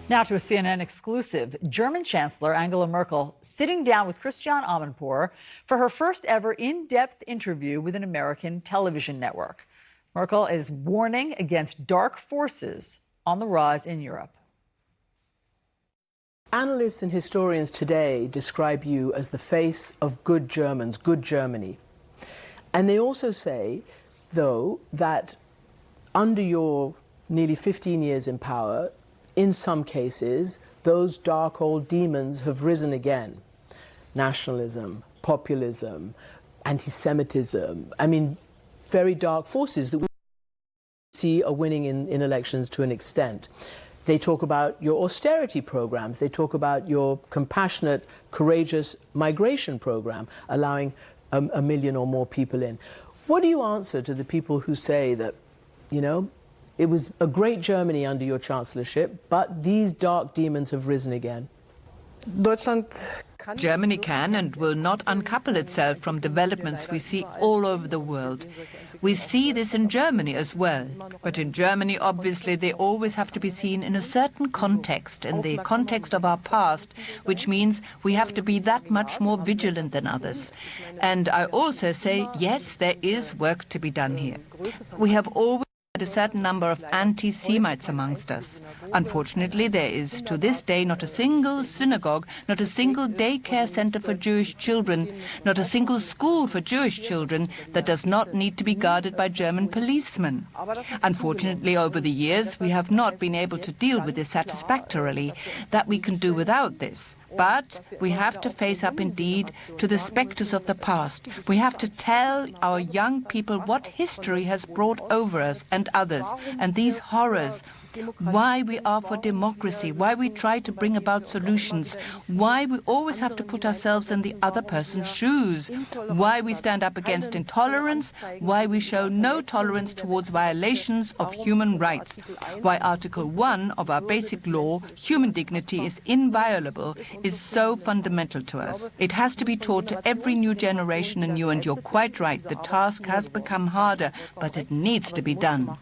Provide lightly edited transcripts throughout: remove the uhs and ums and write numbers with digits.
Now to a CNN exclusive. German Chancellor Angela Merkel sitting down with Christian Amanpour for her first ever in-depth interview with an American television network. Merkel is warning against dark forces on the rise in Europe. Analysts and historians today describe you as the face of good Germans, good Germany. And they also say, though, that under your nearly 15 years in power, in some cases, those dark old demons have risen again. Nationalism, populism, anti-Semitism. I mean, very dark forces that we see are winning in elections to an extent. They talk about your austerity programs. They talk about your compassionate, courageous migration program, allowing a million or more people in. What do you answer to the people who say that, you know, it was a great Germany under your chancellorship, but these dark demons have risen again? Germany can and will not uncouple itself from developments we see all over the world. We see this in Germany as well. But in Germany, obviously, they always have to be seen in a certain context, in the context of our past, which means we have to be that much more vigilant than others. And I also say, yes, there is work to be done here. We have always a certain number of anti-Semites amongst us. Unfortunately, there is to this day not a single synagogue, not a single daycare center for Jewish children, not a single school for Jewish children that does not need to be guarded by German policemen. Unfortunately, over the years, we have not been able to deal with this satisfactorily. That we can do without this. But we have to face up indeed to the spectres of the past. We have to tell our young people what history has brought over us and others, and these horrors, why we are for democracy, why we try to bring about solutions, why we always have to put ourselves in the other person's shoes, why we stand up against intolerance, why we show no tolerance towards violations of human rights, why Article 1 of our basic law, human dignity is inviolable, is so fundamental to us. It has to be taught to every new generation anew, and you're quite right, the task has become harder, but it needs to be done.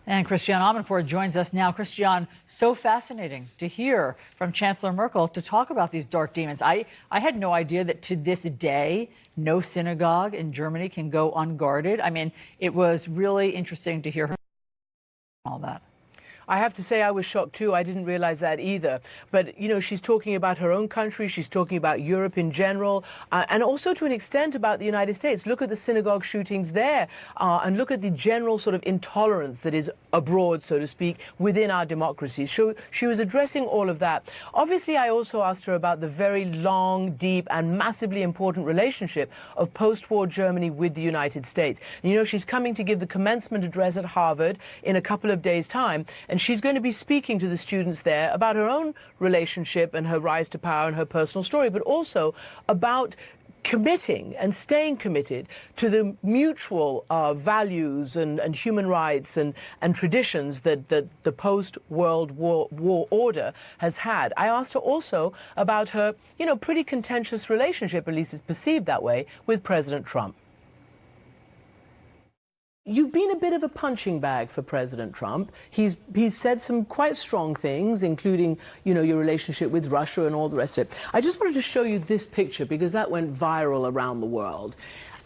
And Christian Amanpour joins us now. Christian, so fascinating to hear from Chancellor Merkel to talk about these dark demons. I had no idea that to this day, no synagogue in Germany can go unguarded. I mean, it was really interesting to hear her all that. I have to say I was shocked too. I didn't realize that either. But, you know, she's talking about her own country. She's talking about Europe in general, and also to an extent about the United States. Look at the synagogue shootings there, and look at the general sort of intolerance that is abroad, so to speak, within our democracies. She was addressing all of that. Obviously, I also asked her about the very long, deep, and massively important relationship of post-war Germany with the United States. And, you know, she's coming to give the commencement address at Harvard in a couple of days' time. And she's going to be speaking to the students there about her own relationship and her rise to power and her personal story, but also about committing and staying committed to the mutual values and human rights and traditions that the post-World War order has had. I asked her also about her, you know, pretty contentious relationship, at least it's perceived that way, with President Trump. You've been a bit of a punching bag for President Trump. He's said some quite strong things, including, you know, your relationship with Russia and all the rest of it. I just wanted to show you this picture because that went viral around the world.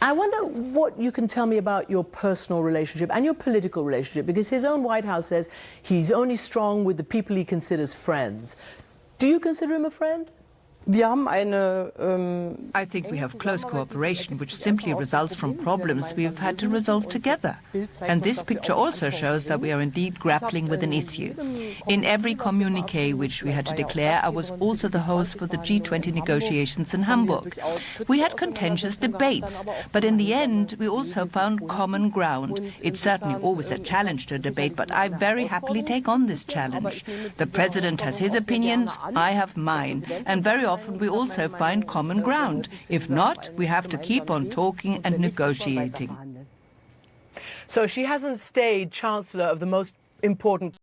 I wonder what you can tell me about your personal relationship and your political relationship, because his own White House says he's only strong with the people he considers friends. Do you consider him a friend? I think we have close cooperation, which simply results from problems we have had to resolve together. And this picture also shows that we are indeed grappling with an issue. In every communiqué which we had to declare, I was also the host for the G20 negotiations in Hamburg. We had contentious debates, but in the end, we also found common ground. It's certainly always a challenge to a debate, but I very happily take on this challenge. The President has his opinions, I have mine, and very often we also find common ground. If not, we have to keep on talking and negotiating. So she hasn't stayed Chancellor of the most important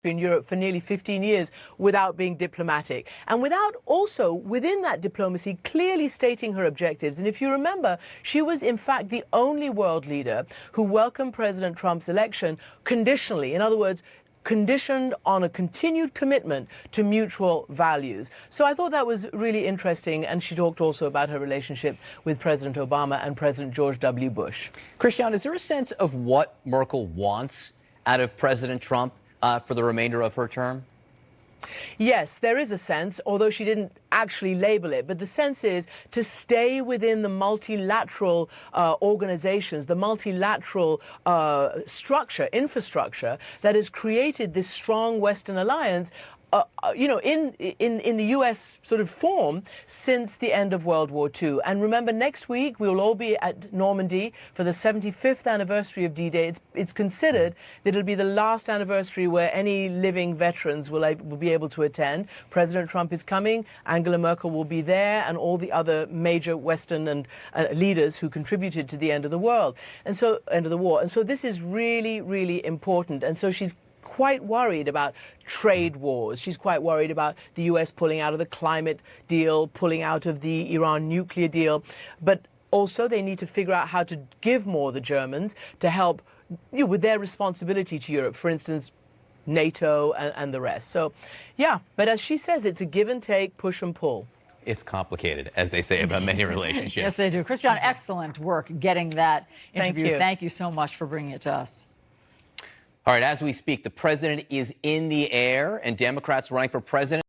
in Europe for nearly 15 years without being diplomatic, and without also, within that diplomacy, clearly stating her objectives. And if you remember, she was in fact the only world leader who welcomed President Trump's election conditionally. In other words, conditioned on a continued commitment to mutual values. So I thought that was really interesting, and she talked also about her relationship with President Obama and President George W. Bush. Christian, is there a sense of what Merkel wants out of President Trump for the remainder of her term? Yes, there is a sense, although she didn't actually label it, but the sense is to stay within the multilateral organizations, the multilateral infrastructure that has created this strong Western alliance, in the U.S. sort of form since the end of World War II. And remember, next week we will all be at Normandy for the 75th anniversary of D-Day. It's considered that it'll be the last anniversary where any living veterans will be able to attend. President Trump is coming, Angela Merkel will be there, and all the other major Western and leaders who contributed to the end of the war. And so this is really, really important. And so she's quite worried about trade wars. She's quite worried about the U.S. pulling out of the climate deal, pulling out of the Iran nuclear deal. But also they need to figure out how to give more, the Germans, to help with their responsibility to Europe, for instance, NATO and the rest. So, yeah, but as she says, it's a give and take, push and pull. It's complicated, as they say about many relationships. Yes, they do. Christian, excellent work getting that interview. Thank you so much for bringing it to us. All right, as we speak, the president is in the air, and Democrats running for president.